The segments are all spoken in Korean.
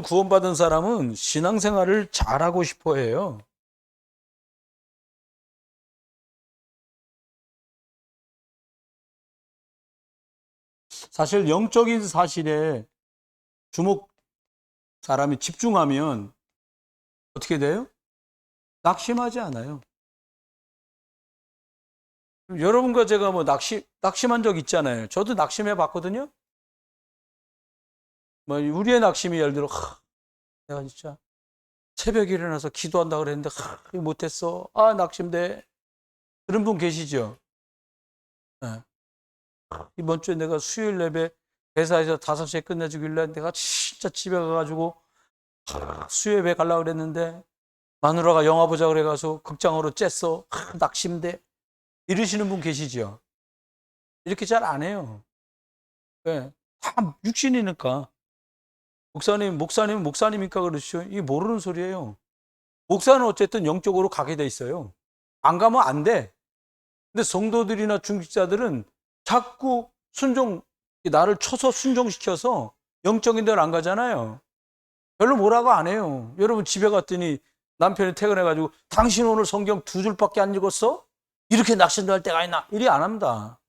구원받은 사람은 신앙생활을 잘하고 싶어 해요. 사실 영적인 사실에 사람이 집중하면 어떻게 돼요? 낙심하지 않아요. 여러분과 제가 뭐 낙심한 적 있잖아요. 저도 낙심해 봤거든요. 뭐 우리의 낙심이 예를 들어, 내가 진짜 새벽에 일어나서 기도한다 그랬는데, 이거 못했어. 낙심돼. 그런 분 계시죠? 네. 이번 주에 내가 수요일 예배 회사에서 5시에 끝내주길래 내가 진짜 집에 가가지고 수요 예배 가려고 그랬는데 마누라가 영화 보자 그래가지고 극장으로 쬐어. 낙심돼. 이러시는 분 계시죠? 이렇게 잘 안 해요. 네. 다 육신이니까. 목사님이니까 그렇죠. 이게 모르는 소리예요. 목사는 어쨌든 영적으로 가게 돼 있어요. 안 가면 안 돼. 근데 성도들이나 중직자들은 자꾸 나를 쳐서 순종시켜서 영적인 데를 안 가잖아요. 별로 뭐라고 안 해요. 여러분 집에 갔더니 남편이 퇴근해가지고 당신 오늘 성경 2줄밖에 안 읽었어? 이렇게 낙심할 때가 있나? 이리 안 합니다.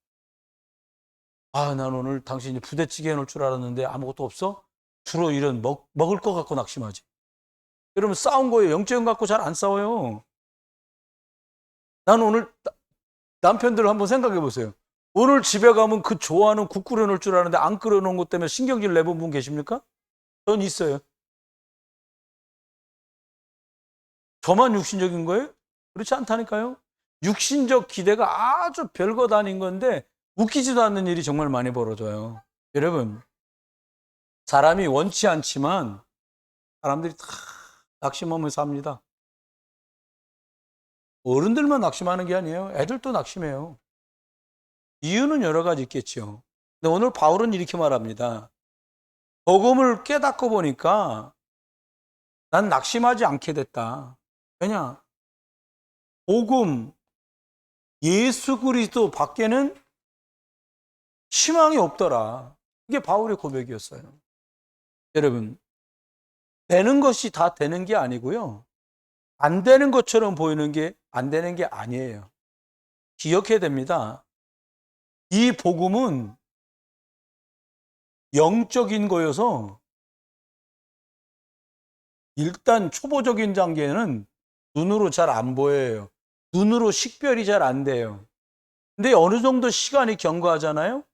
난 오늘 당신이 부대찌개 해놓을 줄 알았는데 아무것도 없어? 주로 이런 먹을 거 갖고 낙심하지. 여러분 싸운 거예요. 영적인 거 갖고 잘 안 싸워요. 난 오늘 남편들 한번 생각해 보세요. 오늘 집에 가면 그 좋아하는 국 끓여놓을 줄 아는데 안 끓여놓은 것 때문에 신경질 내본 분 계십니까? 전 있어요. 저만 육신적인 거예요? 그렇지 않다니까요. 육신적 기대가 아주 별것 아닌 건데 웃기지도 않는 일이 정말 많이 벌어져요. 여러분, 사람이 원치 않지만 사람들이 다 낙심하면서 삽니다. 어른들만 낙심하는 게 아니에요. 애들도 낙심해요. 이유는 여러 가지 있겠죠. 근데 오늘 바울은 이렇게 말합니다. 복음을 깨닫고 보니까 난 낙심하지 않게 됐다. 왜냐? 복음, 예수 그리스도 밖에는 희망이 없더라. 이게 바울의 고백이었어요. 여러분, 되는 것이 다 되는 게 아니고요. 안 되는 것처럼 보이는 게 안 되는 게 아니에요. 기억해야 됩니다. 이 복음은 영적인 거여서 일단 초보적인 단계는 눈으로 잘 안 보여요. 눈으로 식별이 잘 안 돼요. 근데 어느 정도 시간이 경과하잖아요?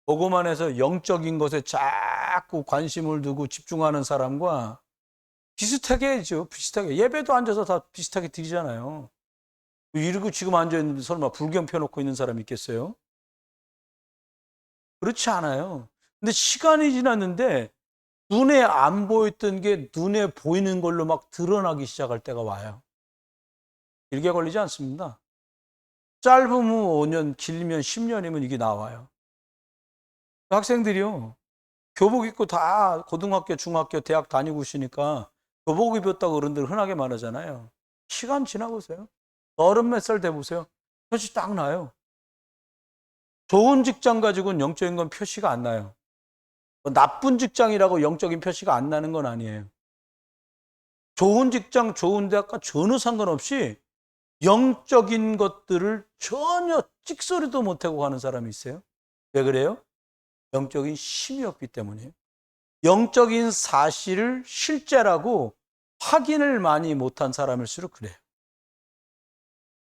복음 안에서 영적인 것에 자꾸 관심을 두고 집중하는 사람과 비슷하게 해죠. 비슷하게. 예배도 앉아서 다 비슷하게 드리잖아요. 이러고 지금 앉아있는데 설마 불경 펴놓고 있는 사람 있겠어요? 그렇지 않아요. 근데 시간이 지났는데 눈에 안 보였던 게 눈에 보이는 걸로 막 드러나기 시작할 때가 와요. 길게 걸리지 않습니다. 짧으면 5년, 길면 10년이면 이게 나와요. 학생들이요. 교복 입고 다 고등학교, 중학교, 대학 다니고 있으니까 교복 입었다고 어른들 흔하게 말하잖아요. 시간 지나보세요. 30몇 살 돼보세요. 표시 딱 나요. 좋은 직장 가지고는 영적인 건 표시가 안 나요. 나쁜 직장이라고 영적인 표시가 안 나는 건 아니에요. 좋은 직장, 좋은 대학과 전혀 상관없이 영적인 것들을 전혀 찍소리도 못하고 가는 사람이 있어요. 왜 그래요? 영적인 힘이 없기 때문이에요. 영적인 사실을 실제라고 확인을 많이 못한 사람일수록 그래요.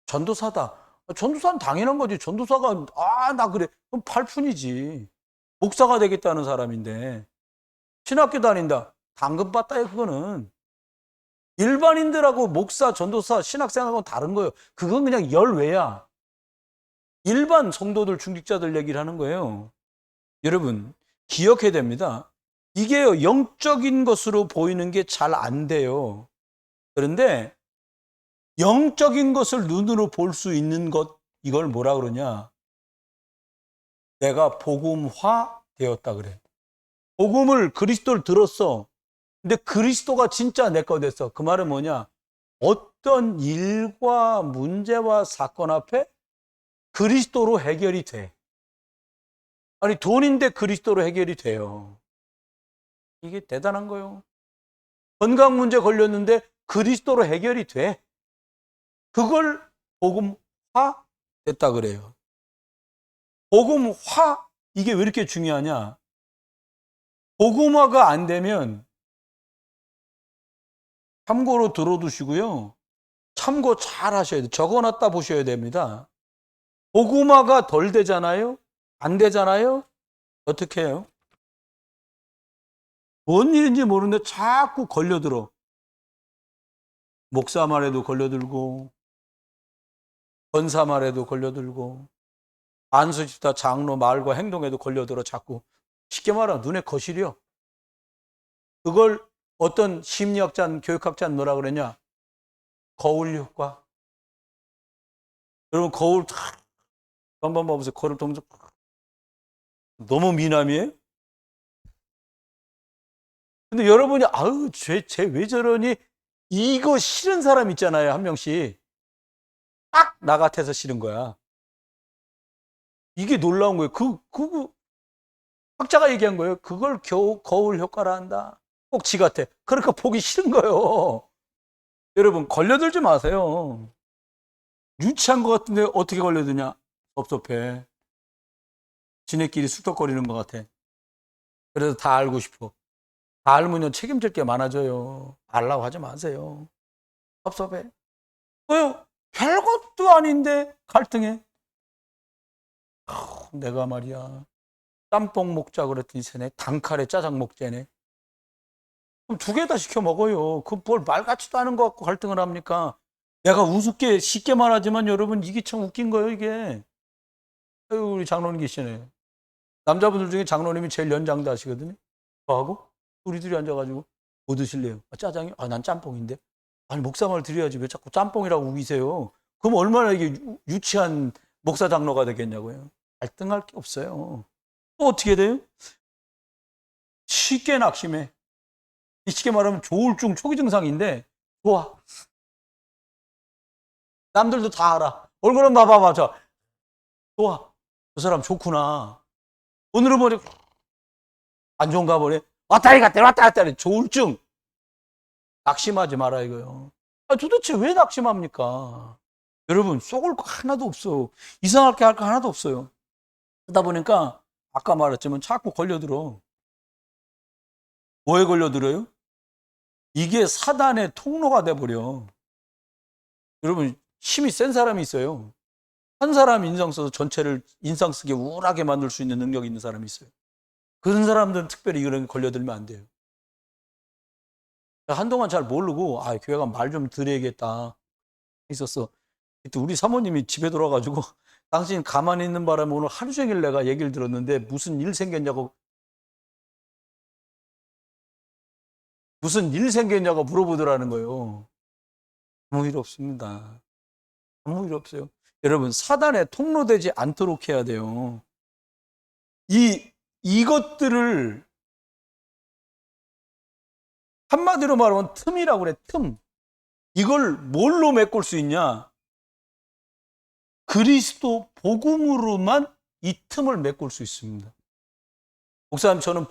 전도사다. 전도사는 당연한 거지. 전도사가 나 그래. 그럼 팔푼이지. 목사가 되겠다는 사람인데 신학교 다닌다. 당근 받다요 그거는. 일반인들하고 목사, 전도사, 신학생하고는 다른 거예요. 그건 그냥 열외야. 일반 성도들, 중직자들 얘기를 하는 거예요. 여러분, 기억해야 됩니다. 이게 영적인 것으로 보이는 게 잘 안 돼요. 그런데 영적인 것을 눈으로 볼 수 있는 것, 이걸 뭐라 그러냐? 내가 복음화 되었다 그래. 복음을 그리스도를 들었어. 근데 그리스도가 진짜 내 거 됐어. 그 말은 뭐냐? 어떤 일과 문제와 사건 앞에 그리스도로 해결이 돼. 아니 돈인데 그리스도로 해결이 돼요. 이게 대단한 거예요. 건강 문제 걸렸는데 그리스도로 해결이 돼. 그걸 복음화 됐다 그래요. 복음화, 이게 왜 이렇게 중요하냐? 복음화가 안 되면, 참고로 들어두시고요. 참고 잘 하셔야 돼요. 적어놨다 보셔야 됩니다. 복음화가 덜 되잖아요? 안 되잖아요? 어떻게 해요? 뭔 일인지 모르는데 자꾸 걸려들어. 목사 말에도 걸려들고, 권사 말에도 걸려들고, 안수집사 장로 말과 행동에도 걸려들어 자꾸. 쉽게 말하면 눈에 거실이요. 그걸 어떤 심리학자, 교육학자는 뭐라 그러냐? 거울 효과. 여러분, 거울 탁 한번 봐보세요. 거울 보면서 너무 미남이에요? 근데 여러분이 아유, 쟤 왜 저러니? 이거 싫은 사람 있잖아요, 한 명씩. 딱 나 같아서 싫은 거야. 이게 놀라운 거예요. 학자가 얘기한 거예요. 그걸 겨우 거울 효과라 한다. 꼭 지 같아. 그러니까 보기 싫은 거예요. 여러분, 걸려들지 마세요. 유치한 것 같은데 어떻게 걸려드냐? 섭섭해. 지네끼리 쑥덕거리는 것 같아. 그래서 다 알고 싶어. 다 알면 책임질 게 많아져요. 알라고 하지 마세요. 섭섭해. 왜요? 별것도 아닌데 갈등해. 내가 말이야. 짬뽕 먹자 그랬더니 쟤네 단칼에 짜장 먹자네. 그럼 두 개 다 시켜 먹어요. 그 뭘 말 같지도 않은 것 같고 갈등을 합니까? 내가 우습게 쉽게 말하지만 여러분 이게 참 웃긴 거예요, 이게. 아유, 우리 장로님 계시네. 남자분들 중에 장로님이 제일 연장자 하시거든요. 저하고 둘이 앉아가지고 뭐 드실래요? 아, 짜장이요? 아, 난 짬뽕인데. 아니, 목사 말 드려야지 왜 자꾸 짬뽕이라고 우기세요? 그럼 얼마나 이게 유치한 목사 장로가 되겠냐고요. 갈등할 게 없어요. 또 어떻게 돼요? 쉽게 낙심해. 쉽게 말하면 조울증 초기 증상인데 좋아. 남들도 다 알아. 얼굴은 봐봐. 좋아. 저 사람 좋구나. 오늘은 뭐지? 안 좋은가 보네. 왔다리 갔다리 왔다 갔다리. 조울증. 낙심하지 마라 이거요. 아, 도대체 왜 낙심합니까? 여러분, 속을 거 하나도 없어. 이상하게 할 거 하나도 없어요. 그러다 보니까 아까 말했지만 자꾸 걸려들어. 뭐에 걸려들어요? 이게 사단의 통로가 돼버려. 여러분, 힘이 센 사람이 있어요. 한 사람 인상 써서 전체를 인상 쓰게 우울하게 만들 수 있는 능력이 있는 사람이 있어요. 그런 사람들은 특별히 이런 게 걸려들면 안 돼요. 한동안 잘 모르고, 아, 교회가 말 좀 드려야겠다 있었어. 그때 우리 사모님이 집에 들어와가지고, 당신 가만히 있는 바람에 오늘 하루 종일 내가 얘기를 들었는데 무슨 일 생겼냐고 물어보더라는 거예요. 아무 일 없습니다. 아무 일 없어요. 여러분, 사단에 통로되지 않도록 해야 돼요. 이것들을 한마디로 말하면 틈이라고 그래, 틈. 이걸 뭘로 메꿀 수 있냐? 그리스도 복음으로만 이 틈을 메꿀 수 있습니다. 목사님, 저는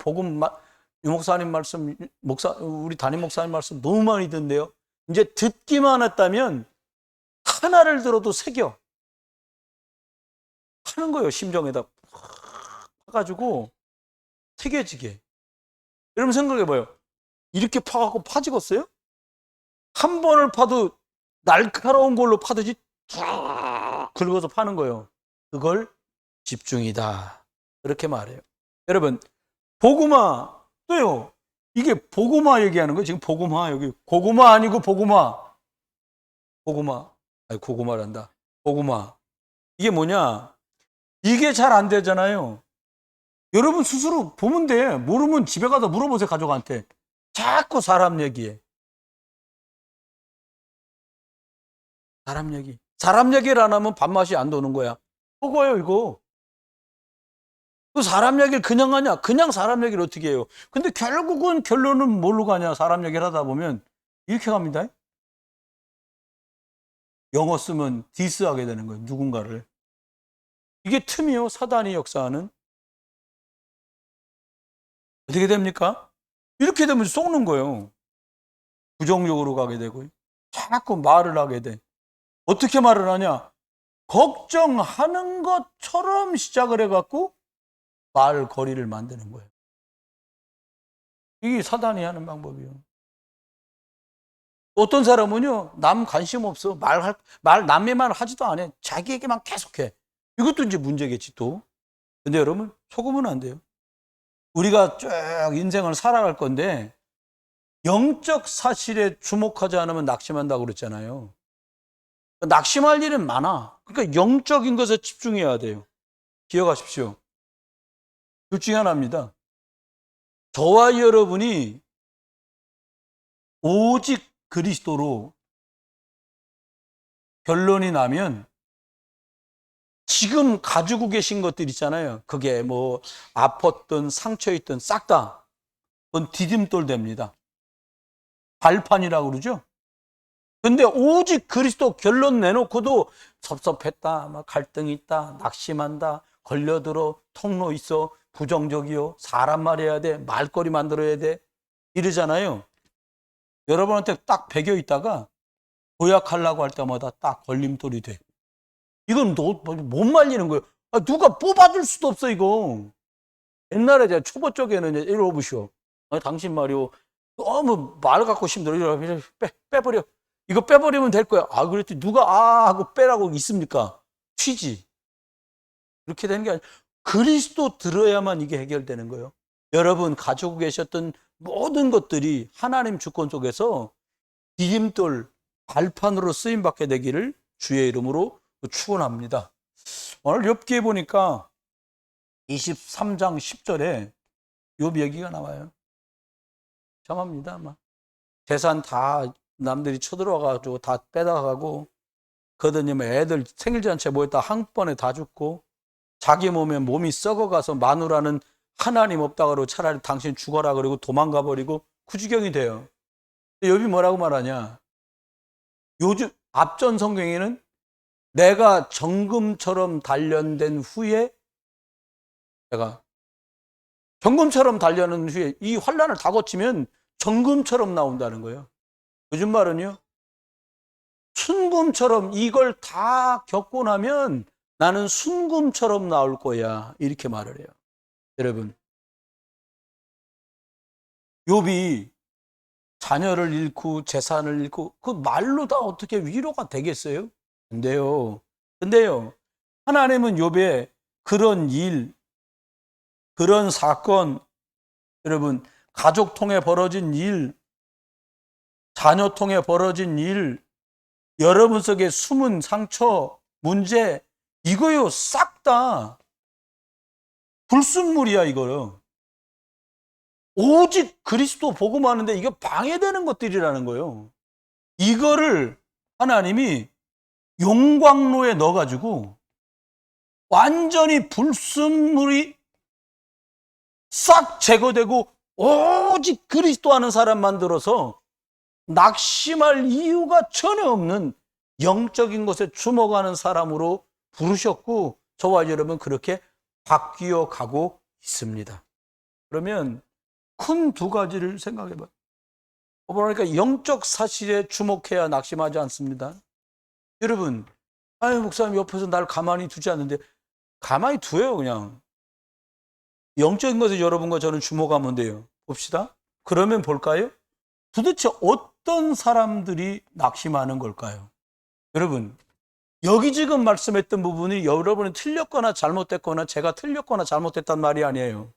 유 목사님 말씀, 우리 담임 목사님 말씀 너무 많이 듣는데요. 이제 듣기만 했다면 하나를 들어도 새겨. 하는 거예요, 심정에다. 파가지고 새겨지게. 여러분 생각해봐요. 이렇게 파갖고 파지겠어요? 한 번을 파도 날카로운 걸로 파듯이 쭉 긁어서 파는 거예요. 그걸 집중이다. 그렇게 말해요. 여러분, 복음화 또요. 이게 복음화 얘기하는 거예요. 지금 복음화 여기 고구마 아니고 복음화. 아니 고구마란다. 복음화. 이게 뭐냐? 이게 잘 안 되잖아요. 여러분 스스로 보면 돼. 모르면 집에 가서 물어보세요, 가족한테. 자꾸 사람 얘기해. 사람 얘기를 안 하면 밥맛이 안 도는 거야. 그거예요, 이거. 그 사람 얘기를 그냥 하냐? 그냥 사람 얘기를 어떻게 해요? 근데 결국은 결론은 뭘로 가냐? 사람 얘기를 하다 보면 이렇게 갑니다. 영어 쓰면 디스하게 되는 거예요, 누군가를. 이게 틈이요, 사단이 역사하는. 어떻게 됩니까? 이렇게 되면 속는 거예요. 부정적으로 가게 되고 자꾸 말을 하게 돼. 어떻게 말을 하냐? 걱정하는 것처럼 시작을 해갖고 말거리를 만드는 거예요. 이게 사단이 하는 방법이에요. 어떤 사람은요, 남 관심 없어. 남의 말 하지도 않아. 자기에게만 계속해. 이것도 이제 문제겠지, 또. 근데 여러분, 속으면 안 돼요. 우리가 쭉 인생을 살아갈 건데, 영적 사실에 주목하지 않으면 낙심한다고 그랬잖아요. 낙심할 일은 많아. 그러니까 영적인 것에 집중해야 돼요. 기억하십시오. 둘 중에 하나입니다. 저와 여러분이 오직 그리스도로 결론이 나면 지금 가지고 계신 것들 있잖아요. 그게 뭐 아팠든 상처있든 싹 다 그건 디딤돌 됩니다. 발판이라고 그러죠. 근데 오직 그리스도 결론 내놓고도 섭섭했다, 막 갈등이 있다, 낙심한다, 걸려들어, 통로 있어, 부정적이요, 사람 말해야 돼, 말거리 만들어야 돼, 이러잖아요. 여러분한테 딱 배겨 있다가 도약하려고 할 때마다 딱 걸림돌이 돼. 이건 못 말리는 거예요. 누가 뽑아줄 수도 없어, 이거. 옛날에 제가 초보 쪽에는 이리 오보시오. 당신 말이요. 너무 말 갖고 힘들어. 이리 빼버려. 이거 빼버리면 될 거야. 그랬더니 누가 하고 빼라고 있습니까? 튀지. 그렇게 되는 게 아니라 그리스도 들어야만 이게 해결되는 거예요. 여러분 가지고 계셨던 모든 것들이 하나님 주권 속에서 디딤돌, 발판으로 쓰임받게 되기를 주의 이름으로 축원합니다. 오늘 욥기에 보니까 23장 10절에 욥 얘기가 나와요. 정합니다. 아마 재산 다 남들이 쳐들어가가지고 다 빼다가고, 그러더니 애들 생일잔치에 모였다 한 번에 다 죽고, 자기 몸이 썩어가서 마누라는 하나님 없다고 차라리 당신 죽어라 그러고 도망가 버리고 그 지경이 돼요. 욥이 뭐라고 말하냐? 요즘 앞전 성경에는 내가 정금처럼 단련된 후에, 내가 정금처럼 단련한 후에 이 환난을 다 거치면 정금처럼 나온다는 거예요. 요즘 말은요, 순금처럼 이걸 다 겪고 나면 나는 순금처럼 나올 거야, 이렇게 말을 해요. 여러분, 욥이 자녀를 잃고 재산을 잃고 그 말로 다 어떻게 위로가 되겠어요? 근데요, 하나님은 욥의 그런 일, 그런 사건, 여러분, 가족 통해 벌어진 일, 자녀 통해 벌어진 일, 여러분 속에 숨은 상처, 문제, 이거요, 싹 다 불순물이야, 이거요. 오직 그리스도 복음하는데 이거 방해되는 것들이라는 거예요. 이거를 하나님이 용광로에 넣어가지고 완전히 불순물이 싹 제거되고 오직 그리스도 하는 사람 만들어서 낙심할 이유가 전혀 없는 영적인 것에 주목하는 사람으로 부르셨고, 저와 여러분 그렇게 바뀌어 가고 있습니다. 그러면 큰 두 가지를 생각해 봐요. 그러니까 영적 사실에 주목해야 낙심하지 않습니다. 여러분, 목사님 옆에서 날 가만히 두지 않는데, 가만히 두어요, 그냥. 영적인 것에 여러분과 저는 주목하면 돼요. 봅시다. 그러면 볼까요? 도대체 어떤 사람들이 낙심하는 걸까요? 여러분, 여기 지금 말씀했던 부분이 여러분이 틀렸거나 잘못됐거나 제가 틀렸거나 잘못됐단 말이 아니에요.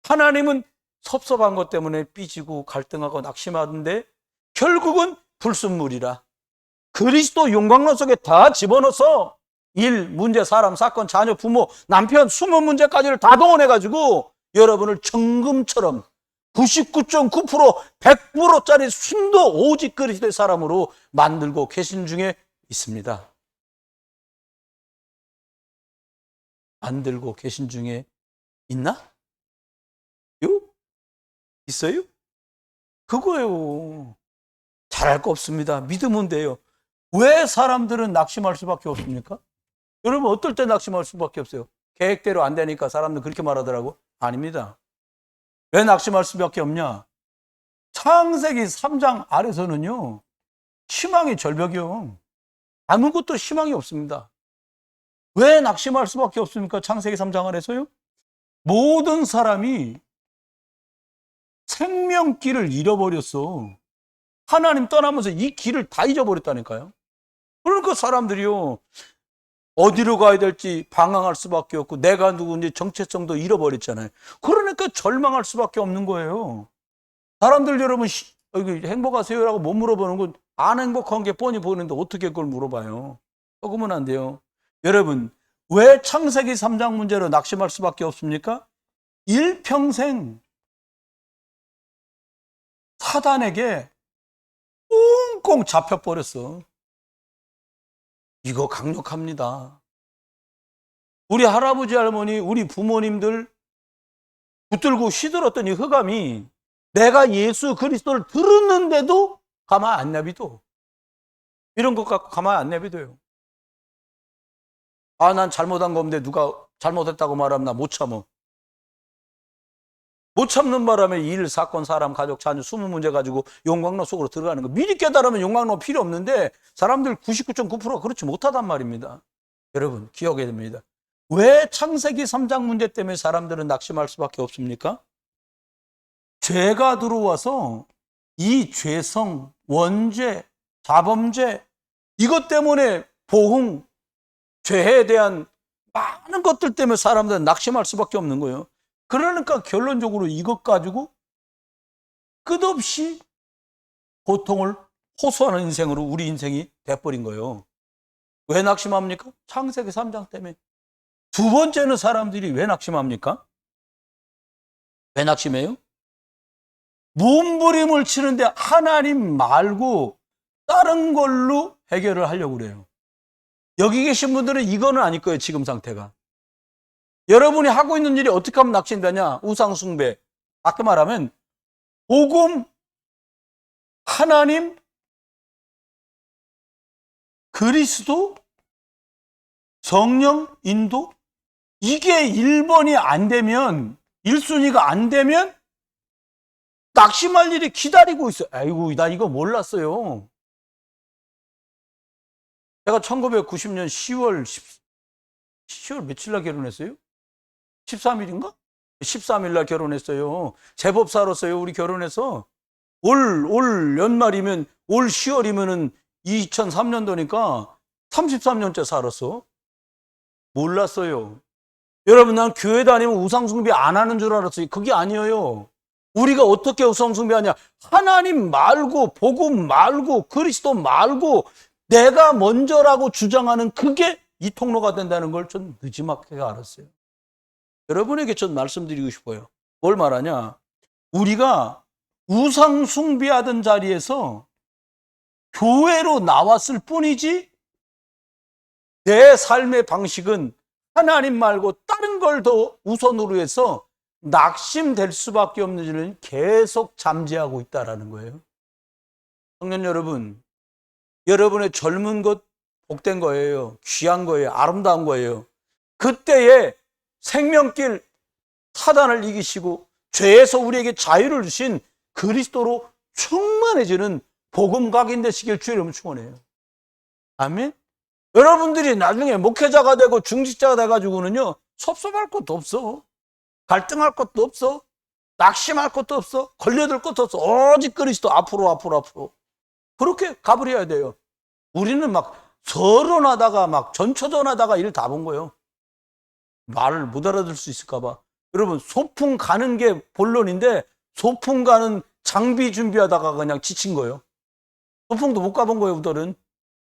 하나님은 섭섭한 것 때문에 삐지고 갈등하고 낙심하는데 결국은 불순물이라 그리스도 용광로 속에 다 집어넣어서 일, 문제, 사람, 사건, 자녀, 부모, 남편, 숨은 문제까지를 다 동원해가지고 여러분을 정금처럼 99.9%, 100%짜리 순도 오직 그리스도의 사람으로 만들고 계신 중에 있습니다. 만들고 계신 중에 있나? 있어요? 그거예요. 잘할 거 없습니다. 믿으면 돼요. 왜 사람들은 낙심할 수밖에 없습니까? 여러분, 어떨 때 낙심할 수밖에 없어요? 계획대로 안 되니까 사람들 그렇게 말하더라고? 아닙니다. 왜 낙심할 수밖에 없냐? 창세기 3장 아래서는요, 희망이 절벽이요. 아무것도 희망이 없습니다. 왜 낙심할 수밖에 없습니까? 창세기 3장 아래서요? 모든 사람이 생명길을 잃어버렸어. 하나님 떠나면서 이 길을 다 잊어버렸다니까요. 그러니까 사람들이요, 어디로 가야 될지 방황할 수밖에 없고, 내가 누군지 정체성도 잃어버렸잖아요. 그러니까 절망할 수밖에 없는 거예요. 사람들 여러분, 행복하세요라고 못 물어보는 건 안 행복한 게 뻔히 보이는데 어떻게 그걸 물어봐요? 속으면 안 돼요. 여러분, 왜 창세기 3장 문제로 낙심할 수밖에 없습니까? 일평생 사단에게 꽁꽁 잡혀버렸어. 이거 강력합니다. 우리 할아버지, 할머니, 우리 부모님들 붙들고 시들었던 이 흑암이 내가 예수 그리스도를 들었는데도 가만 안 내비둬. 이런 것 갖고 가만 안 내비둬요. 아, 난 잘못한 건데 누가 잘못했다고 말하면 나 못 참어. 못 참는 바람에 일, 사건, 사람, 가족, 자녀, 20문제 가지고 용광로 속으로 들어가는 거. 미리 깨달으면 용광로 필요 없는데 사람들 99.9%가 그렇지 못하단 말입니다. 여러분 기억해야 됩니다. 왜 창세기 3장 문제 때문에 사람들은 낙심할 수밖에 없습니까? 죄가 들어와서 이 죄성, 원죄, 자범죄 이것 때문에 보응, 죄에 대한 많은 것들 때문에 사람들은 낙심할 수밖에 없는 거예요. 그러니까 결론적으로 이것 가지고 끝없이 고통을 호소하는 인생으로 우리 인생이 돼버린 거예요. 왜 낙심합니까? 창세기 3장 때문에. 두 번째는 사람들이 왜 낙심합니까? 왜 낙심해요? 몸부림을 치는데 하나님 말고 다른 걸로 해결을 하려고 그래요. 여기 계신 분들은 이거는 아닐 거예요. 지금 상태가. 여러분이 하고 있는 일이 어떻게 하면 낙심되냐? 우상숭배. 아까 말하면 복음, 하나님, 그리스도, 성령, 인도 이게 1번이 안 되면 1순위가 안 되면 낙심할 일이 기다리고 있어요. 아이고 나 이거 몰랐어요. 제가 1990년 10월 며칠 날 결혼했어요? 13일인가? 13일 날 결혼했어요. 제법사로서요. 우리 결혼해서 올 연말이면 올 10월이면은 2003년도니까 33년째 살았어. 몰랐어요. 여러분 난 교회 다니면 우상숭배 안 하는 줄 알았어요. 그게 아니에요. 우리가 어떻게 우상숭배하냐? 하나님 말고 복음 말고 그리스도 말고 내가 먼저라고 주장하는 그게 이 통로가 된다는 걸 전 늦지막하게 알았어요. 여러분에게 전 말씀드리고 싶어요. 뭘 말하냐? 우리가 우상 숭배하던 자리에서 교회로 나왔을 뿐이지 내 삶의 방식은 하나님 말고 다른 걸 더 우선으로 해서 낙심될 수밖에 없는 일을 계속 잠재하고 있다는 거예요. 청년 여러분, 여러분의 젊은 것 복된 거예요. 귀한 거예요. 아름다운 거예요. 그때에 생명길 사단을 이기시고 죄에서 우리에게 자유를 주신 그리스도로 충만해지는 복음 각인 되시길 주의 이름으로 축원해요. 아멘. 여러분들이 나중에 목회자가 되고 중직자가 돼가지고는요 섭섭할 것도 없어. 갈등할 것도 없어. 낙심할 것도 없어. 걸려들 것도 없어. 오직 그리스도 앞으로. 그렇게 갑을 해야 돼요. 우리는 막 서론하다가 막 전초전하다가 일 다 본 거예요. 말을 못 알아들 수 있을까봐. 여러분 소풍 가는 게 본론인데 소풍 가는 장비 준비하다가 그냥 지친 거예요. 소풍도 못 가본 거예요, 우들은.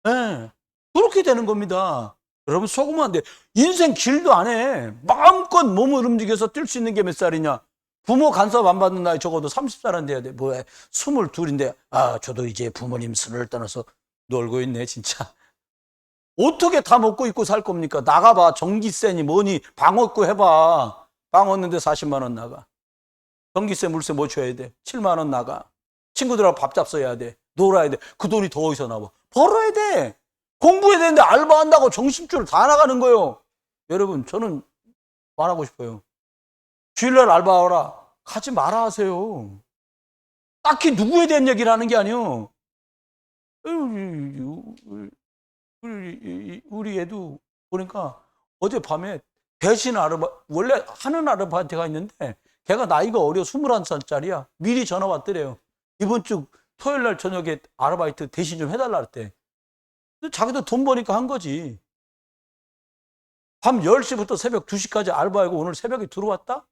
네. 그렇게 되는 겁니다. 여러분 속으면 안 돼. 인생 길도 안 해. 마음껏 몸을 움직여서 뛸 수 있는 게 몇 살이냐? 부모 간섭 안 받는 나이 적어도 30살은 돼야 돼. 뭐야 22인데 저도 이제 부모님 손을 떠나서 놀고 있네 진짜. 어떻게 다 먹고 입고 살 겁니까? 나가봐. 전기세니 뭐니 방 얻고 해봐. 방 얻는데 40만 원 나가. 전기세 물세 뭐 줘야 돼? 7만 원 나가. 친구들하고 밥 잡숴야 돼. 놀아야 돼. 그 돈이 더 어디서 나와? 벌어야 돼. 공부해야 되는데 알바한다고 정신줄 다 나가는 거예요. 여러분 저는 말하고 싶어요. 주일날 알바하라. 가지 마라 하세요. 딱히 누구에 대한 얘기를 하는 게 아니에요. 우리 애도 보니까 어젯밤에 대신 원래 하는 아르바이트가 있는데 걔가 나이가 어려 21살짜리야. 미리 전화 왔더래요. 이번 주 토요일 날 저녁에 아르바이트 대신 좀 해달라 그랬대. 근데 자기도 돈 버니까 한 거지. 밤 10시부터 새벽 2시까지 알바하고 오늘 새벽에 들어왔다?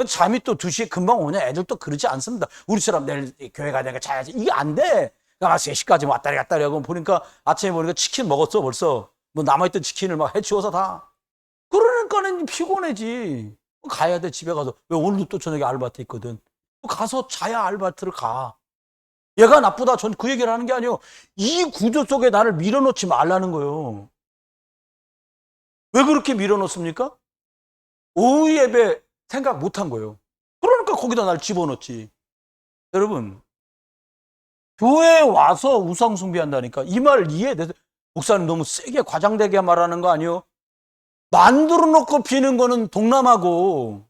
잠이 또 2시에 금방 오냐? 애들 또 그러지 않습니다. 우리처럼 내일 교회 가야 되니까 자야지. 이게 안 돼. 그러니까 3시까지 왔다리 갔다리 하고 보니까 아침에 보니까 치킨 먹었어 벌써. 뭐 남아있던 치킨을 막 해치워서 다. 그러니까는 피곤해지. 가야 돼 집에 가서. 왜 오늘도 또 저녁에 알바트 있거든. 가서 자야 알바트를 가. 얘가 나쁘다. 전 그 얘기를 하는 게 아니에요. 이 구조 속에 나를 밀어넣지 말라는 거예요. 왜 그렇게 밀어넣습니까? 오후 예배 생각 못한 거예요. 그러니까 거기다 날 집어넣지. 여러분, 교회에 와서 우상 숭배한다니까. 이 말 이해돼서 목사님 너무 세게 과장되게 말하는 거 아니에요? 만들어 놓고 피는 거는 동남아고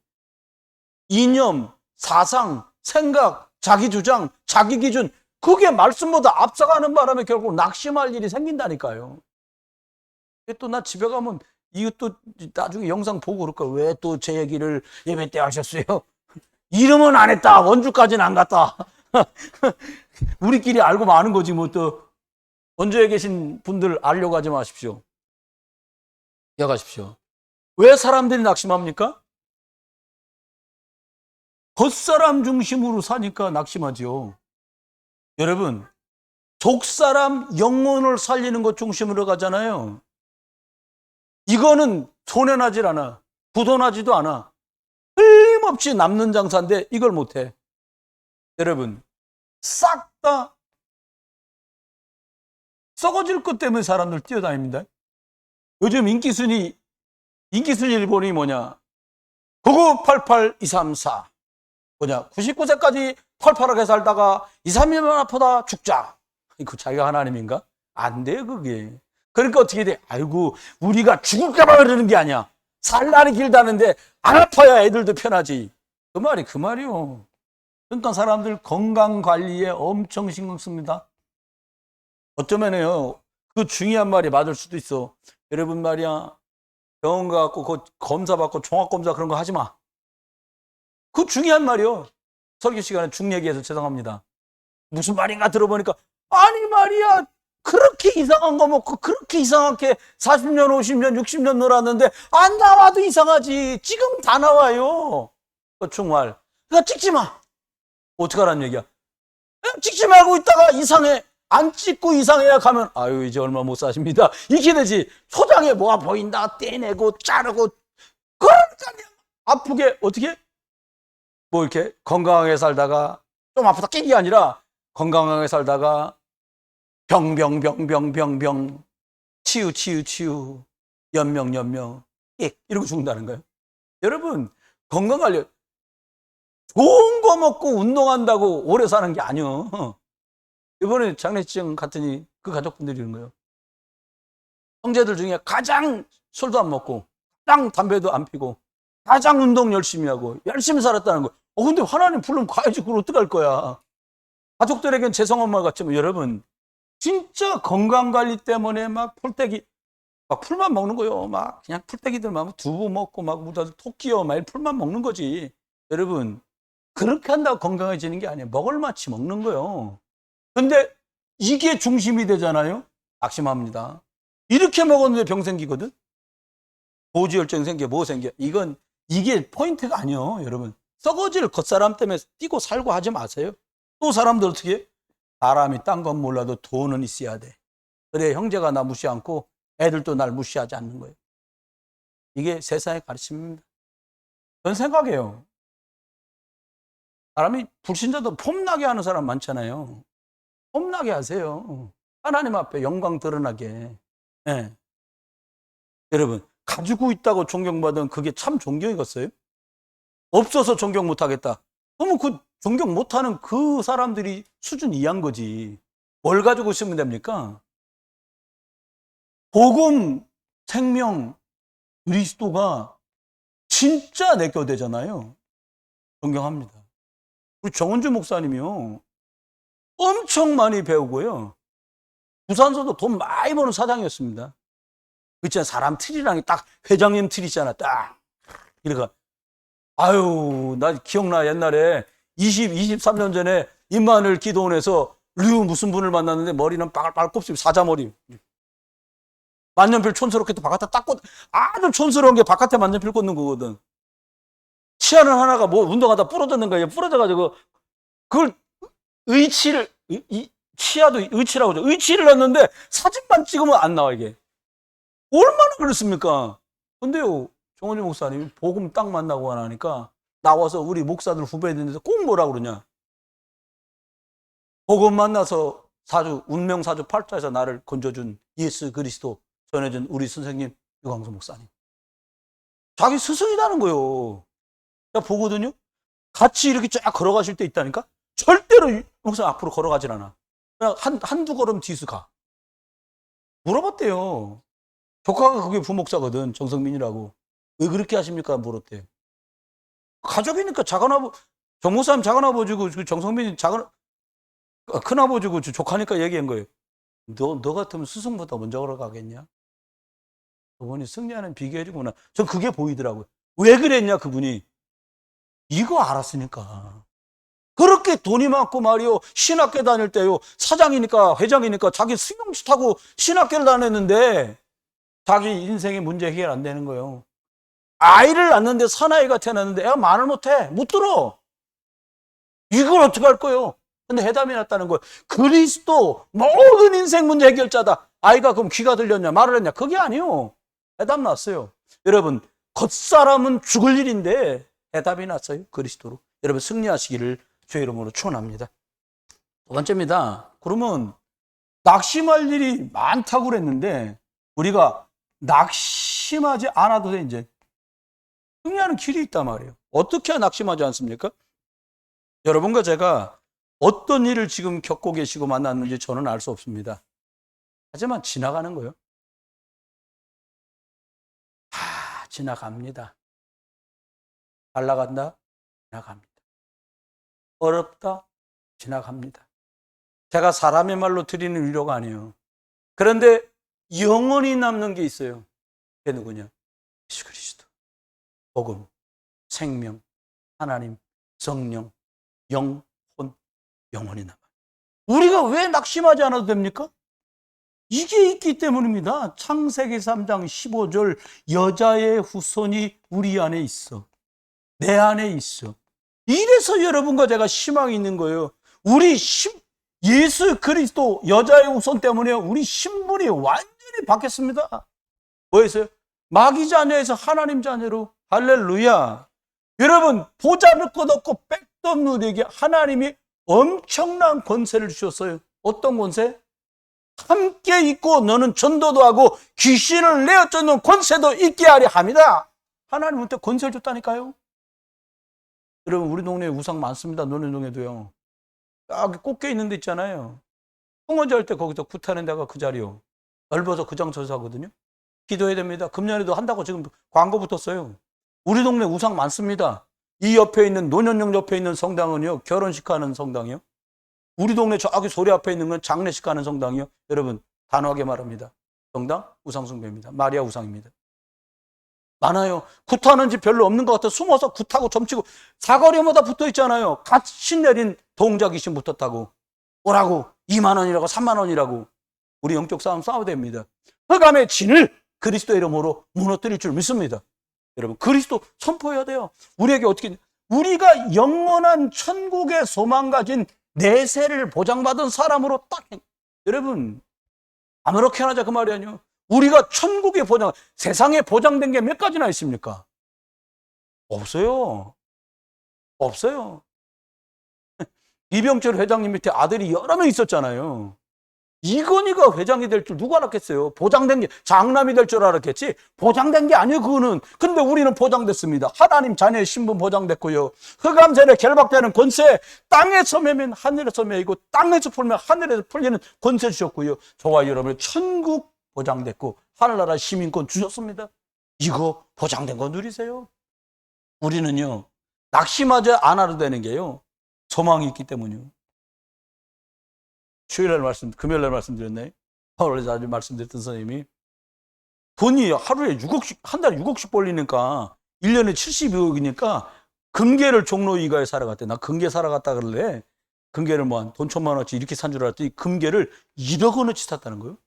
이념, 사상, 생각, 자기 주장, 자기 기준 그게 말씀보다 앞서가는 바람에 결국 낙심할 일이 생긴다니까요. 또 나 집에 가면 이것도 나중에 영상 보고 그럴 거야. 왜 또 제 얘기를 예배 때 하셨어요? 이름은 안 했다. 원주까지는 안 갔다. 우리끼리 알고 마는 거지 뭐. 또 원주에 계신 분들 알려고 하지 마십시오. 기억하십시오. 왜 사람들이 낙심합니까? 겉사람 중심으로 사니까 낙심하지요. 여러분, 속사람 영혼을 살리는 것 중심으로 가잖아요. 이거는 손해나질 않아. 부도나지도 않아. 틀림없이 남는 장사인데 이걸 못해. 여러분, 싹 다 썩어질 것 때문에 사람들 뛰어다닙니다. 요즘 인기순위 일본이 뭐냐? 9988234 뭐냐? 99세까지 펄펄하게 살다가 2, 3년 아프다 죽자. 이거 자기가 하나님인가? 안 돼요 그게. 그러니까 어떻게 돼? 아이고 우리가 죽을까봐 그러는 게 아니야. 살 날이 길다는데 안 아파야 애들도 편하지. 그 말이요. 그러니까 사람들 건강관리에 엄청 신경 씁니다. 어쩌면요 그 중요한 말이 맞을 수도 있어. 여러분 말이야 병원 가갖고 그 검사 받고 종합검사 그런 거 하지 마. 그 중요한 말이요. 설교 시간에 중 얘기해서 죄송합니다. 무슨 말인가 들어보니까 아니 말이야 그렇게 이상한 거 먹고 그렇게 이상하게 40년 50년 60년 놀았는데 안 나와도 이상하지. 지금 다 나와요. 그 정말 그러니까 찍지 마. 어떡하라는 얘기야. 찍지 말고 있다가 이상해. 안 찍고 이상해야 가면 아유 이제 얼마 못 사십니다. 이렇게 되지. 소장에 뭐가 보인다 떼내고 자르고 그러니까 아프게 어떻게 뭐 이렇게 건강하게 살다가 좀 아프다 깨기 아니라 건강하게 살다가 병 치유 연명 이러고 죽는다는 거예요. 여러분 건강관리 좋은 거 먹고 운동한다고 오래 사는 게 아니요. 이번에 장례식 갔더니 그 가족분들이 이런 거예요. 형제들 중에 가장 술도 안 먹고 가장 담배도 안 피고 가장 운동 열심히 하고 열심히 살았다는 거예요. 근데 하나님 부르면 가야지. 그걸 어떡할 거야. 가족들에겐 재성엄마 같지만 여러분 진짜 건강관리 때문에 막 풀떼기 막 풀만 먹는 거요. 막 그냥 풀떼기들 막 두부 먹고 막 토끼요 막 풀만 먹는 거지. 여러분 그렇게 한다고 건강해지는 게 아니에요. 먹을 만치 먹는 거요. 근데 이게 중심이 되잖아요. 낙심합니다. 이렇게 먹었는데 병 생기거든. 고지혈증 생겨 뭐 생겨. 이게 포인트가 아니에요. 여러분 썩어질 겉사람 때문에 뛰고 살고 하지 마세요. 또 사람들 어떻게 해? 사람이 딴 건 몰라도 돈은 있어야 돼. 그래 형제가 나 무시 않고 애들도 날 무시하지 않는 거예요. 이게 세상의 가르침입니다. 전 생각해요. 사람이 불신자도 폼나게 하는 사람 많잖아요. 폼나게 하세요. 하나님 앞에 영광 드러나게. 네. 여러분 가지고 있다고 존경받은 그게 참 존경이겠어요? 없어서 존경 못하겠다. 그러면 그 존경 못하는 그 사람들이 수준 이한 거지. 뭘 가지고 있으면 됩니까? 복음, 생명, 그리스도가 진짜 내 거 되잖아요. 존경합니다. 우리 정은주 목사님이요. 엄청 많이 배우고요. 부산서도 돈 많이 버는 사장이었습니다. 그렇잖아. 사람 틀이랑 딱 회장님 틀 있잖아. 딱. 이러니까, 아유, 나 기억나. 옛날에 23년 전에 임마늘 기도원에서 무슨 분을 만났는데 머리는 빠글빠글 곱슬 사자머리. 만년필 촌스럽게 또 바깥에 딱 아주 촌스러운 게 바깥에 만년필 꽂는 거거든. 치아는 하나가 뭐 운동하다 부러졌는 거예요. 부러져가지고 그걸 치아도 의치라고 하죠. 의치를 넣었는데 사진만 찍으면 안 나와 이게. 얼마나 그렇습니까? 근데요, 정원주 목사님이 복음 딱 만나고 나니까 나와서 우리 목사들 후배들한테 꼭 뭐라 그러냐. 복음 만나서 운명사주 8자에서 나를 건져준 예수 그리스도 전해준 우리 선생님 유광수 목사님. 자기 스승이라는 거요. 제가 보거든요. 같이 이렇게 쫙 걸어가실 때 있다니까? 절대로 목사 앞으로 걸어가질 않아. 그냥 한두 걸음 뒤수 가. 물어봤대요. 조카가 그게 부목사거든. 정성민이라고. 왜 그렇게 하십니까? 물었대요. 가족이니까 정목사님 작은아버지고 정성민이 큰아버지고 조카니까 얘기한 거예요. 너 같으면 스승보다 먼저 걸어가겠냐? 그분이 승리하는 비결이구나. 전 그게 보이더라고요. 왜 그랬냐, 그분이. 이거 알았으니까. 그렇게 돈이 많고 말이요. 신학교 다닐 때요. 사장이니까, 회장이니까 자기 승용차 타고 신학교를 다녔는데 자기 인생의 문제 해결 안 되는 거예요. 아이를 낳는데 사나이가 태어났는데 애가 말을 못해. 못 들어. 이걸 어떻게 할 거예요? 근데 해답이 났다는 거예요. 그리스도 모든 인생 문제 해결자다. 아이가 그럼 귀가 들렸냐, 말을 했냐? 그게 아니요. 해답 났어요. 여러분, 겉사람은 죽을 일인데 해답이 났어요. 그리스도로. 여러분 승리하시기를 주의 이름으로 축원합니다. 두 번째입니다. 그러면 낙심할 일이 많다고 그랬는데 우리가 낙심하지 않아도 돼. 이제 승리하는 길이 있단 말이에요. 어떻게 해야 낙심하지 않습니까? 여러분과 제가 어떤 일을 지금 겪고 계시고 만났는지 저는 알 수 없습니다. 하지만 지나가는 거예요. 다 지나갑니다. 잘 나간다? 지나갑니다. 어렵다? 지나갑니다. 제가 사람의 말로 드리는 위로가 아니에요. 그런데 영원히 남는 게 있어요. 그게 누구냐? 예수 그리스도. 복음, 생명, 하나님, 성령, 영혼, 영원히 남아요. 우리가 왜 낙심하지 않아도 됩니까? 이게 있기 때문입니다. 창세기 3장 15절 여자의 후손이 우리 안에 있어. 내 안에 있어. 이래서 여러분과 제가 희망이 있는 거예요. 예수 그리스도 여자의 후손 때문에 우리 신분이 완전히 바뀌었습니다. 뭐였어요? 마귀 자녀에서 하나님 자녀로. 할렐루야. 여러분 보잡을 것 없고 백도 없는 우리에게 하나님이 엄청난 권세를 주셨어요. 어떤 권세? 함께 있고 너는 전도도 하고 귀신을 내어 쫓는 권세도 있게 하려 합니다. 하나님한테 권세를 줬다니까요. 여러분 우리 동네에 우상 많습니다. 논현동에도요. 여기 꽂혀 있는 데 있잖아요. 홍어제 할 때 거기서 굿하는 데가 그 자리요. 넓어서 그 장소에서 하거든요. 기도해야 됩니다. 금년에도 한다고 지금 광고 붙었어요. 우리 동네 우상 많습니다. 이 옆에 있는 논현역 옆에 있는 성당은요. 결혼식 하는 성당이요. 우리 동네 저기 소리 앞에 있는 건 장례식 하는 성당이요. 여러분 단호하게 말합니다. 성당 우상 숭배입니다. 마리아 우상입니다. 많아요. 굿하는 집 별로 없는 것 같아. 숨어서 굿하고 점치고 사거리마다 붙어 있잖아요. 같이 내린 동자귀신 붙었다고. 오라고 2만 원이라고 3만 원이라고. 우리 영적 싸움 싸워야 됩니다. 흑암의 진을 그리스도 이름으로 무너뜨릴 줄 믿습니다. 여러분 그리스도 선포해야 돼요. 우리가 영원한 천국의 소망 가진 내세를 보장받은 사람으로 딱. 여러분 아무렇게나 하자 그 말이 아니에요. 우리가 천국의 보장, 세상에 보장된 게 몇 가지나 있습니까? 없어요. 없어요. 이병철 회장님 밑에 아들이 여러 명 있었잖아요. 이건희가 회장이 될 줄 누가 알았겠어요? 보장된 게 장남이 될 줄 알았겠지? 보장된 게 아니에요, 그거는. 근데 우리는 보장됐습니다. 하나님 자녀의 신분 보장됐고요. 흑암세례 결박되는 권세, 땅에서 매면 하늘에서 매이고 땅에서 풀면 하늘에서 풀리는 권세 주셨고요. 저와 여러분의 천국 보장됐고 하늘나라 시민권 주셨습니다. 이거 보장된 거 누리세요. 우리는요 낙심하지 않아도 되는 게요. 소망이 있기 때문이요. 금요일날 말씀드렸나요? 오늘 자주 말씀드렸던 선생님이 돈이 하루에 6억씩, 한 달에 6억씩 벌리니까 1년에 72억이니까 금괴를 종로 이가에 사러 갔대. 나 금괴 사러 갔다 그럴래. 금괴를 뭐 돈 1,000만 원어치 이렇게 산 줄 알았더니 금괴를 1억 원어치 샀다는 거예요.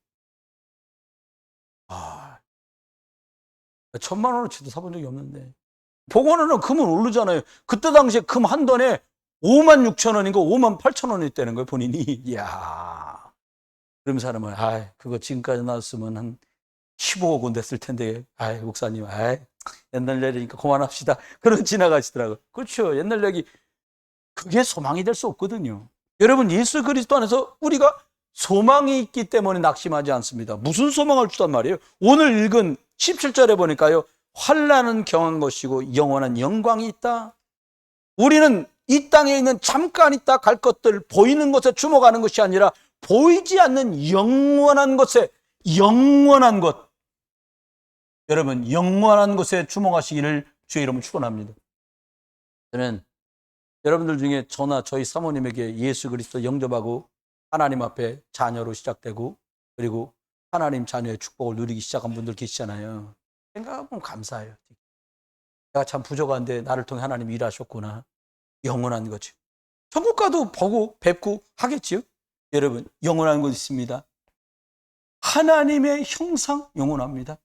아, 1,000만 원어치도 사본 적이 없는데. 복원하는 금은 오르잖아요. 그때 당시에 금 한 던에 5만 6천 원인가 5만 8천 원이 있다는 거예요, 본인이. 이야. 그럼 사람은, 그거 지금까지 나왔으면 한 15억 원 됐을 텐데, 목사님, 옛날 얘기니까 그만합시다. 그러고 지나가시더라고요. 그렇죠. 옛날 얘기, 그게 소망이 될 수 없거든요. 여러분, 예수 그리스도 안에서 우리가 소망이 있기 때문에 낙심하지 않습니다. 무슨 소망을 주단 말이에요? 오늘 읽은 17절에 보니까요, 환난은 경한 것이고 영원한 영광이 있다. 우리는 이 땅에 있는 잠깐 있다 갈 것들, 보이는 것에 주목하는 것이 아니라 보이지 않는 영원한 것에, 영원한 것, 여러분 영원한 것에 주목하시기를 주의 이름으로 축원합니다. 저는 여러분들 중에 저나 저희 사모님에게 예수 그리스도 영접하고 하나님 앞에 자녀로 시작되고 그리고 하나님 자녀의 축복을 누리기 시작한 분들 계시잖아요. 생각해보면 감사해요. 내가 참 부족한데 나를 통해 하나님이 일하셨구나. 영원한 거죠. 천국 가도 보고 뵙고 하겠지요. 여러분, 영원한 것 있습니다. 하나님의 형상 영원합니다.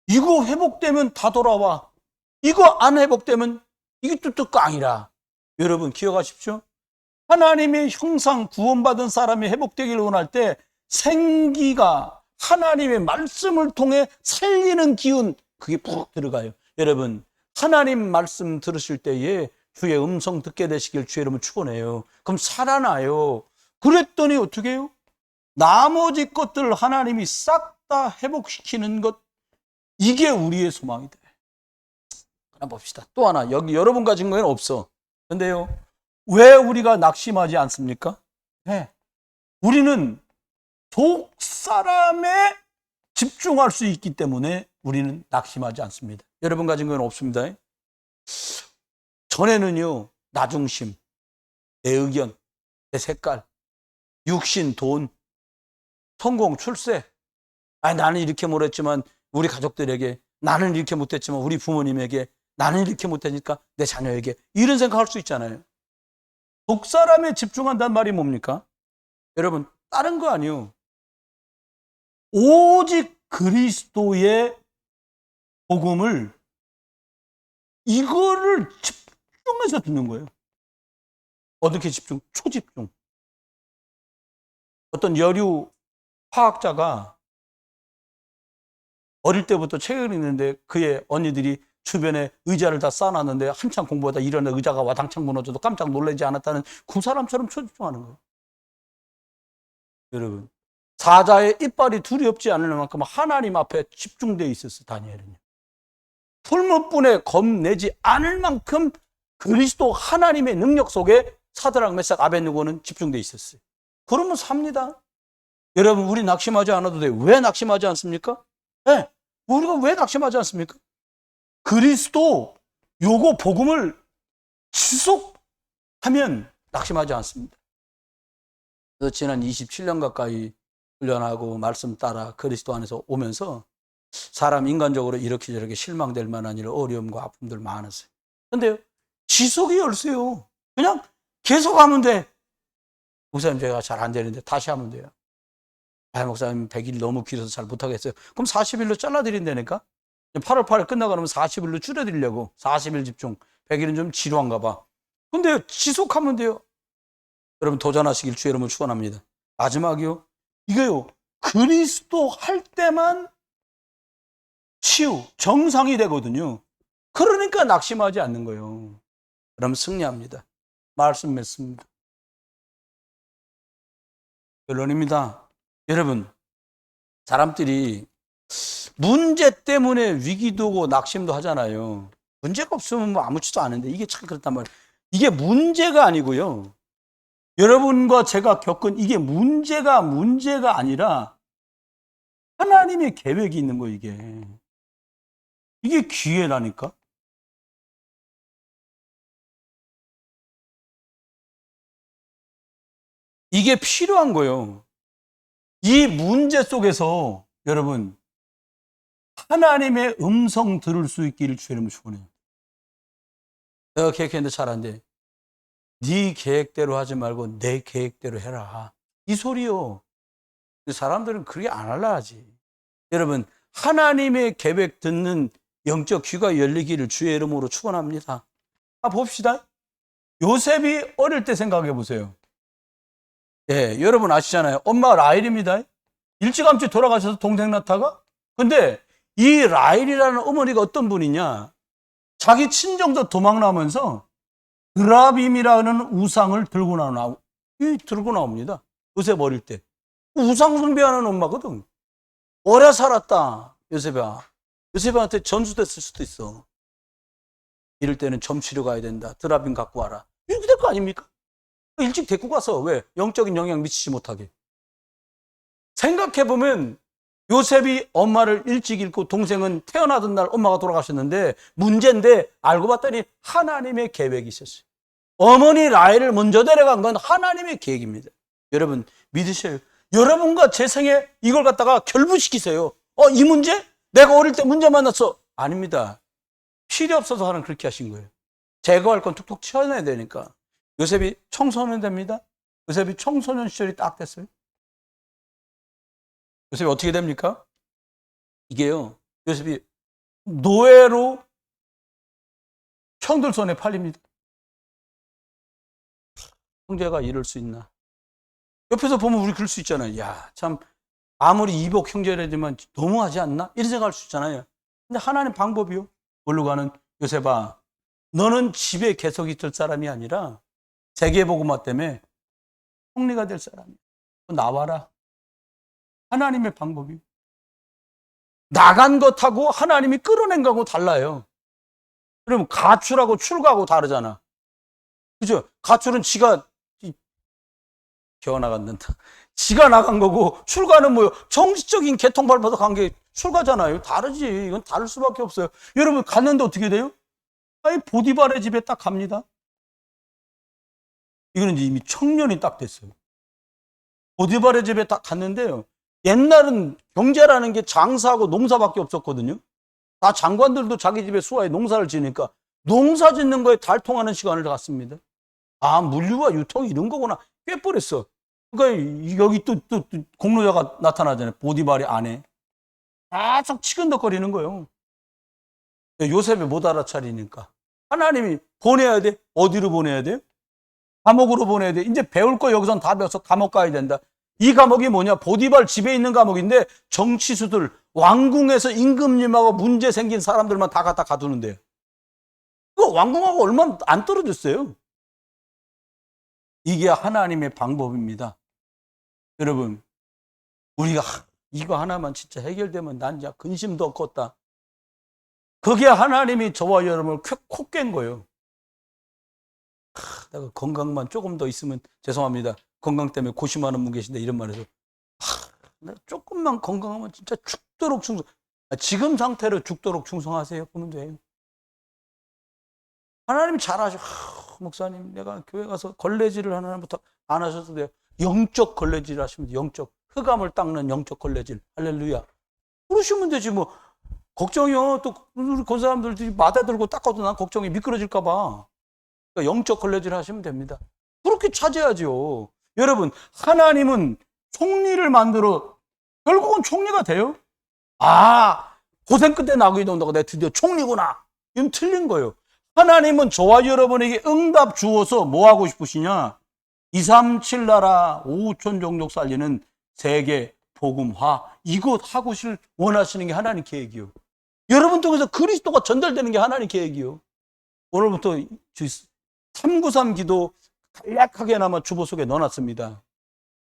이거 회복되면 다 돌아와. 이거 안 회복되면 이게 뚝뚝 깡이라. 여러분 기억하십시오. 하나님의 형상 구원받은 사람이 회복되기를 원할 때 생기가 하나님의 말씀을 통해 살리는 기운, 그게 푹 들어가요. 여러분, 하나님 말씀 들으실 때에 주의 음성 듣게 되시길 주의 이름으로 축원해요. 그럼 살아나요. 그랬더니 어떻게 해요? 나머지 것들을 하나님이 싹 다 회복시키는 것, 이게 우리의 소망이 돼. 하나 봅시다. 또 하나, 여기 여러분 가진 거에는 없어. 근데요, 왜 우리가 낙심하지 않습니까? 네. 우리는 속 사람에 집중할 수 있기 때문에 우리는 낙심하지 않습니다. 여러분 가진 건 없습니다. 전에는요, 나 중심, 내 의견, 내 색깔, 육신, 돈, 성공, 출세. 나는 이렇게 못했지만 우리 가족들에게, 나는 이렇게 못했지만 우리 부모님에게, 나는 이렇게 못하니까 내 자녀에게, 이런 생각할 수 있잖아요. 속 사람에 집중한다는 말이 뭡니까? 여러분, 다른 거 아니에요. 오직 그리스도의 복음을, 이거를 집중해서 듣는 거예요. 어떻게 집중? 초집중. 어떤 여류 화학자가 어릴 때부터 책을 읽는데 그의 언니들이 주변에 의자를 다 쌓아놨는데 한참 공부하다 일어나 의자가 와당창 무너져도 깜짝 놀라지 않았다는 그 사람처럼 초집중하는 거예요. 여러분, 사자의 이빨이 두렵지 않을 만큼 하나님 앞에 집중되어 있었어, 다니엘은요. 풀무불에 겁내지 않을 만큼 그리스도 하나님의 능력 속에 사드락, 메삭, 아벳느고는 집중되어 있었어요. 그러면 삽니다. 여러분, 우리 낙심하지 않아도 돼요. 왜 낙심하지 않습니까? 네, 우리가 왜 낙심하지 않습니까? 그리스도 요거 복음을 지속하면 낙심하지 않습니다. 그래서 지난 27년 가까이 훈련하고 말씀 따라 그리스도 안에서 오면서 사람 인간적으로 이렇게 저렇게 실망될 만한 일, 어려움과 아픔들 많았어요. 근데요, 지속이 열쇠요. 그냥 계속 하면 돼. 목사님, 제가 잘 안 되는데 다시 하면 돼요. 목사님 100일 너무 길어서 잘 못하겠어요. 그럼 40일로 잘라드린다니까? 8월 8일 끝나고 나면 40일로 줄여드리려고. 40일 집중. 100일은 좀 지루한가 봐. 근데 지속하면 돼요. 여러분, 도전하시길 주의 이름으로 축원합니다. 마지막이요, 이거요, 그리스도 할 때만 치유, 정상이 되거든요. 그러니까 낙심하지 않는 거예요. 그럼 승리합니다. 말씀 맺습니다. 결론입니다. 여러분, 사람들이 문제 때문에 위기도 오고 낙심도 하잖아요. 문제가 없으면 뭐 아무렇지도 않은데, 이게 참 그렇단 말이에요. 이게 문제가 아니고요, 여러분과 제가 겪은 이게 문제가 아니라 하나님의 계획이 있는 거예요. 이게 기회라니까. 이게 필요한 거예요. 이 문제 속에서 여러분 하나님의 음성 들을 수 있기를 주님은 축원해요. 내가 계획했는데 잘 안 돼. 네 계획대로 하지 말고 내 계획대로 해라. 이 소리요. 사람들은 그렇게 안 하려 하지. 여러분 하나님의 계획 듣는 영적 귀가 열리기를 주의 이름으로 축원합니다. 봅시다. 요셉이 어릴 때 생각해 보세요. 예, 여러분 아시잖아요. 엄마가 라헬입니다. 일찌감치 돌아가셔서 동생 낳다가. 근데 이 라헬이라는 어머니가 어떤 분이냐? 자기 친정도 도망 나면서 드라빔이라는 우상을 들고 나옵니다. 요셉 어릴 때. 우상 숭배하는 엄마거든. 오래 살았다, 요셉아. 요셉한테 전수됐을 수도 있어. 이럴 때는 점 치러 가야 된다. 드라빔 갖고 와라. 이렇게 될 거 아닙니까? 일찍 데리고 가서 왜? 영적인 영향 미치지 못하게. 생각해보면 요셉이 엄마를 일찍 잃고 동생은 태어나던 날 엄마가 돌아가셨는데 문제인데 알고 봤더니 하나님의 계획이 있었어요. 어머니 라헬을 먼저 데려간 건 하나님의 계획입니다. 여러분 믿으셔요. 여러분과 제 생에 이걸 갖다가 결부시키세요. 이 문제? 내가 어릴 때 문제 만났어. 아닙니다. 필요 없어서 하나님 그렇게 하신 거예요. 제거할 건 툭툭 치워내야 되니까. 요셉이 청소년 됩니다. 요셉이 청소년 시절이 딱 됐어요. 요셉이 어떻게 됩니까? 이게요. 요셉이 노예로 형들 손에 팔립니다. 형제가 이럴 수 있나? 옆에서 보면 우리 그럴 수 있잖아요. 야, 참 아무리 이복 형제라지만 너무하지 않나? 이런 생각할 수 있잖아요. 근데 하나님 방법이요. 뭘로 가는? 요셉아, 너는 집에 계속 있을 사람이 아니라 세계복음화 때문에 총리가 될 사람이야. 나와라. 하나님의 방법이. 나간 것하고 하나님이 끌어낸 거하고 달라요. 그러면 가출하고 출가하고 다르잖아. 그죠? 가출은 지가 기어 나갔는다. 지가 나간 거고 출가는 뭐요? 정식적인 계통 밟아서 간 게 출가잖아요. 다르지. 이건 다를 수밖에 없어요. 여러분 갔는데 어떻게 돼요? 아니 보디발의 집에 딱 갑니다. 이거는 이미 청년이 딱 됐어요. 보디발의 집에 딱 갔는데요. 옛날은 경제라는 게 장사하고 농사밖에 없었거든요. 다 장관들도 자기 집에 수하에 농사를 지니까 농사 짓는 거에 달통하는 시간을 갖습니다. 아, 물류와 유통이 이런 거구나. 꿰버렸어. 그러니까 여기 또 공로자가 나타나잖아요. 보디발이 안에. 계속 치근덕거리는 거예요. 요셉이 못 알아차리니까. 하나님이 보내야 돼. 어디로 보내야 돼? 감옥으로 보내야 돼. 이제 배울 거 여기선 다 배워서 감옥 가야 된다. 이 감옥이 뭐냐? 보디발 집에 있는 감옥인데 정치수들, 왕궁에서 임금님하고 문제 생긴 사람들만 다 갖다 가두는데요. 그 왕궁하고 얼마 안 떨어졌어요. 이게 하나님의 방법입니다. 여러분, 우리가 이거 하나만 진짜 해결되면 난 이제 근심도 없겠다. 그게 하나님이 저와 여러분을 콕 깬 거예요. 내가 건강만 조금 더 있으면 죄송합니다. 건강 때문에 고심하는 분 계신데 이런 말해서 내가 조금만 건강하면 진짜 죽도록 충성. 지금 상태로 죽도록 충성하세요. 그러면 돼요. 하나님 잘하셔. 목사님 내가 교회 가서 걸레질을 하나님부터 안 하셔도 돼요. 영적 걸레질 하시면 돼요. 영적 흑암을 닦는 영적 걸레질. 할렐루야. 그러시면 되지 뭐. 걱정이요. 또 우리 그 사람들이 마다 들고 닦아도 난 걱정이 미끄러질까 봐. 그러니까 영적 걸레질 하시면 됩니다. 그렇게 찾아야죠. 여러분 하나님은 총리를 만들어 결국은 총리가 돼요. 아 고생 끝에 나고 있는다고 내가 드디어 총리구나. 이건 틀린 거예요. 하나님은 저와 여러분에게 응답 주어서 뭐 하고 싶으시냐? 237 나라 5천 종족 살리는 세계 복음화 이것 하고 원하시는 게 하나님 계획이요. 여러분 통해서 그리스도가 전달되는 게 하나님 계획이요. 오늘부터 393 기도 간략하게나마 주보 속에 넣어놨습니다.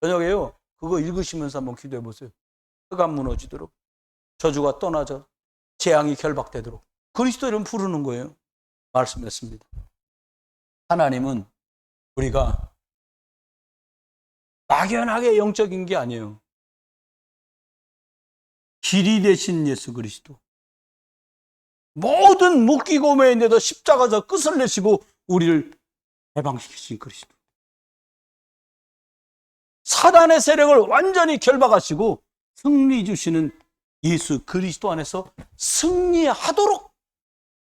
저녁에요. 그거 읽으시면서 한번 기도해 보세요. 흑암 무너지도록, 저주가 떠나져, 재앙이 결박되도록 그리스도를 부르는 거예요. 말씀했습니다. 하나님은 우리가 막연하게 영적인 게 아니에요. 길이 되신 예수 그리스도. 모든 묶이고매인데도 십자가에서 끝을 내시고 우리를 해방시키신 그리스도. 사단의 세력을 완전히 결박하시고 승리 주시는 예수 그리스도 안에서 승리하도록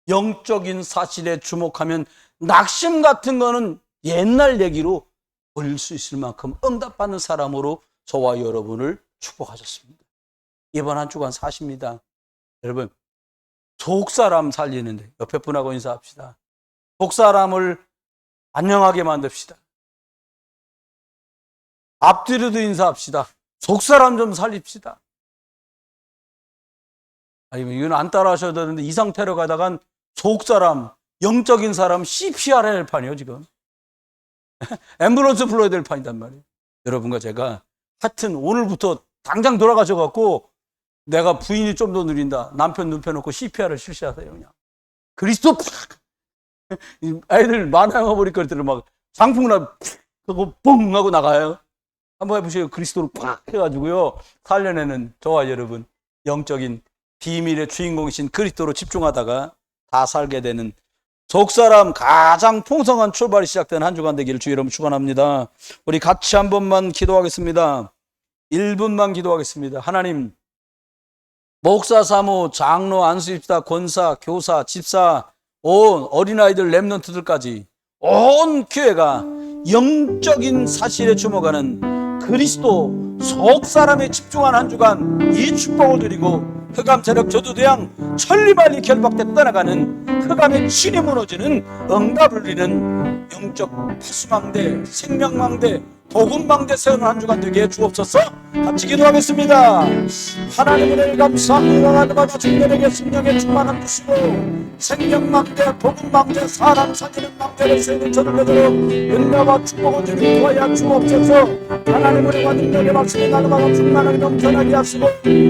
영적인 사실에 주목하면 낙심 같은 거는 옛날 얘기로 버릴 수 있을 만큼 응답받는 사람으로 저와 여러분을 축복하셨습니다. 이번 한 주간 사십니다. 여러분, 속사람 살리는데 옆에 분하고 인사합시다. 속사람을 안녕하게 만듭시다. 앞뒤로도 인사합시다. 속사람 좀 살립시다. 아니면 이건 안 따라 하셔도 되는데 이 상태로 가다간 속사람, 영적인 사람 CPR 할 판이에요 지금. 앰뷸런스 불러야 될 판이단 말이에요. 여러분과 제가 하여튼 오늘부터 당장 돌아가셔갖고 내가 부인이 좀 더 느린다. 남편 눕혀놓고 CPR을 실시하세요 그냥. 그리스도 팍! 애들 만화 영화 보니까 막 장풍나 그거 뻥 하고 나가요. 한번 해보세요. 그리스도를 팍 해가지고요. 살려내는 저와 여러분 영적인 비밀의 주인공이신 그리스도로 집중하다가 다 살게 되는 속사람 가장 풍성한 출발이 시작된 한 주간 되기를 주 여러분 축원합니다. 우리 같이 한 번만 기도하겠습니다. 1분만 기도하겠습니다. 하나님, 목사, 사모, 장로, 안수집사, 권사, 교사, 집사, 온 어린아이들, 렘넌트들까지 온 교회가 영적인 사실에 주목하는 그리스도 속사람에 집중한 한 주간 이 축복을 드리고 흑암 세력 저주대양 천리말리 결박돼 떠나가는 흑암의 진이 무너지는 응답을 누리는 영적 파수망대, 생명망대, 복음망대 세우는 한 주간 되게 해 주옵소서. 같이 기도하겠습니다. 하나님을 감사합니다. 날마다 중년에게 성령의 충만함 주시고 생명망대, 복음망대, 사람 살리는 망대를 세우는 저를 되도록 은혜와 축복을 주님 도와야 주옵소서. 하나님의 능력의 말씀이 날마다 충만하게 넘쳐나게 하시고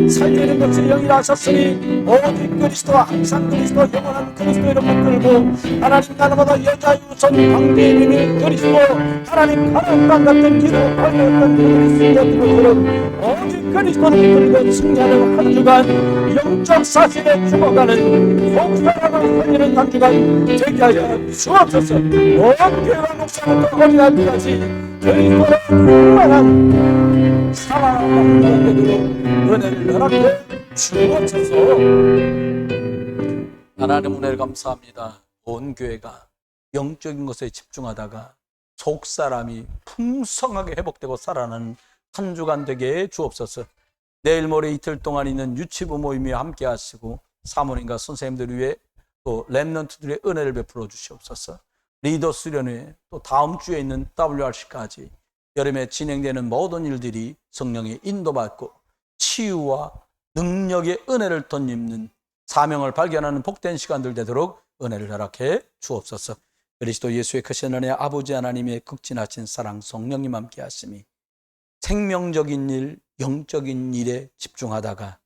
살리는 것을 영이하셨으니 오직 그리스도와 항상 그리스도 영원한 그리스도 이름을 끌고 하나님 날마다 여자 유선 방대의 비밀 그리스도 하나님 하나님과 같은 기도 걸렸던 그리스도의 것처럼 오직 그리스도를 끌고 승리하는 한 주간 영적 사실에 죽어가는 속사람을 살리는 한 주간 되게 하여 주옵소서. 온 교회와 목사부터 어린아이까지 그리스도의 충만한 사랑과 되도록 은혜를 허락해 주옵소서. 하나님 은혜를 감사합니다. 온 교회가 영적인 것에 집중하다가 속사람이 풍성하게 회복되고 살아나는 한 주간 되게 해 주옵소서. 내일 모레 이틀 동안 있는 유치부 모임에 함께 하시고 사모님과 선생님들 위해 또 렘넌트들의 은혜를 베풀어 주시옵소서. 리더 수련회 또 다음 주에 있는 WRC까지 여름에 진행되는 모든 일들이 성령의 인도받고 치유와 능력의 은혜를 덧입는 사명을 발견하는 복된 시간들 되도록 은혜를 허락해 주옵소서. 그리스도 예수의 크신 은혜 아버지 하나님의 극진하신 사랑 성령님 함께 하심이 생명적인 일, 영적인 일에 집중하다가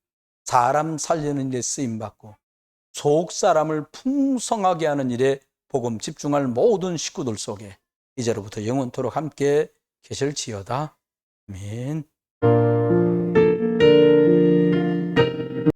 사람 살리는 일에 쓰임받고 속 사람을 풍성하게 하는 일에 복음 집중할 모든 식구들 속에 이제로부터 영원토록 함께 계실지어다. 아멘.